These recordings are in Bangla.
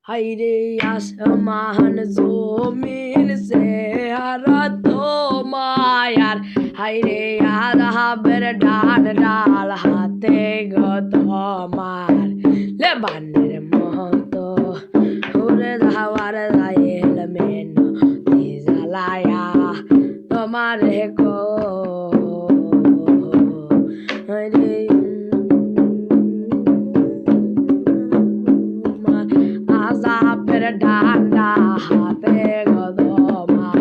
হাইরে আসমান জমিন চেহারা তোমার হাইরে আধাবের ডান ডাল হাতে গো তোমার লে বানের মতো ঘুরে যাওয়ার যাইল মেন জ্বালায়া তোমার গো হাইরে আজাবের ডান্ডা হাতে গো তোমার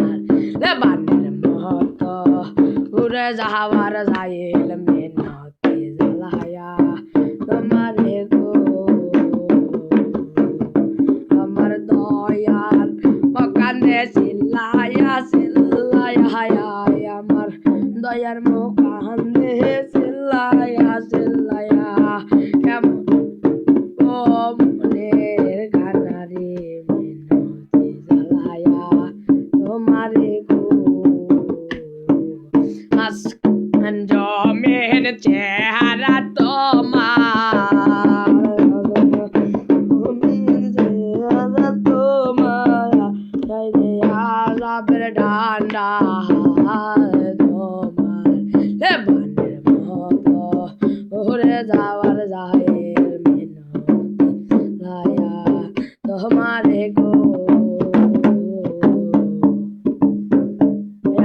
লে বানের মতো ঘুরে যাওয়ার যাইল মেনতি জ্বালায়া তোমার গো আমার দয়ার মকানে চিল্লায়া চিল্লায়া হায় আমার দয়ার মকানে চিল্লায়া চিল্লায়া কেমন ও মনের গানারে মিনতি জ্বালায়া তোমারে গো আসমান জমিন চেহারা তোমার আজাবের ডান্ডা তোমার হে বানের মতো ঘুরে যাওয়ার যাইল মিনতি লায়া তোমারে গো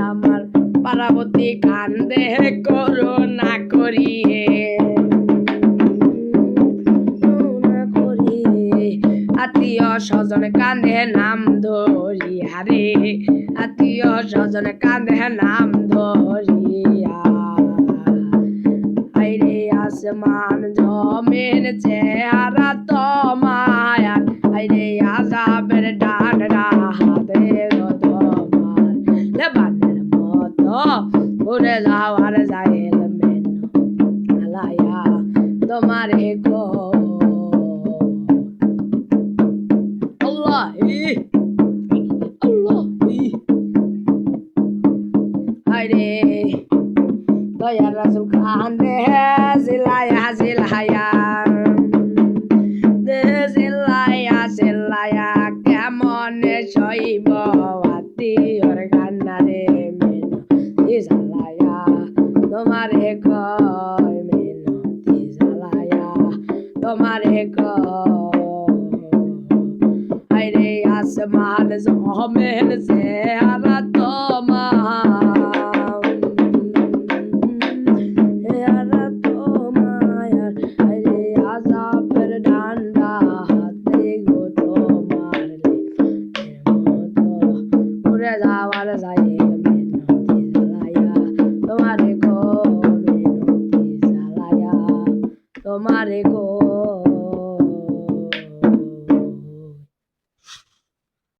আমার পার্বতী কান্দে করুণা করিয়ে আত্মীয় স্বজন কান্দে নাম ধরিয়া রে আত্মীয় স্বজন কান্দে নাম ধরিয়া আইরে আসমান জমিন চেহারা তোমার আইরে আজাবের ডান্ডা হাতে গো তোমার লে বানের মতো ঘুরে যাওয়ার যাইল মেন জ্বালায়া তোমারে গো হায়রে দয়ার রাসূল কান্দে জিলায়া জিলায়া জিলায়া জিলায়া কেমনে সইব আত্মীয়র কান্নারে মিনতি জ্বালায়া তোমারে কয় মিনতি জ্বালায়া তোমারে হায়রে আসমান জমিন চেহারা তোমার চেহারা তোমার হায়রে আজাবের ডান্ডা হাতে গো তোমার মতো ঘুরে যাওয়ার যাইল মিনতি জ্বালায়া তোমারে গো মিনতি জ্বালায়া তোমারে গো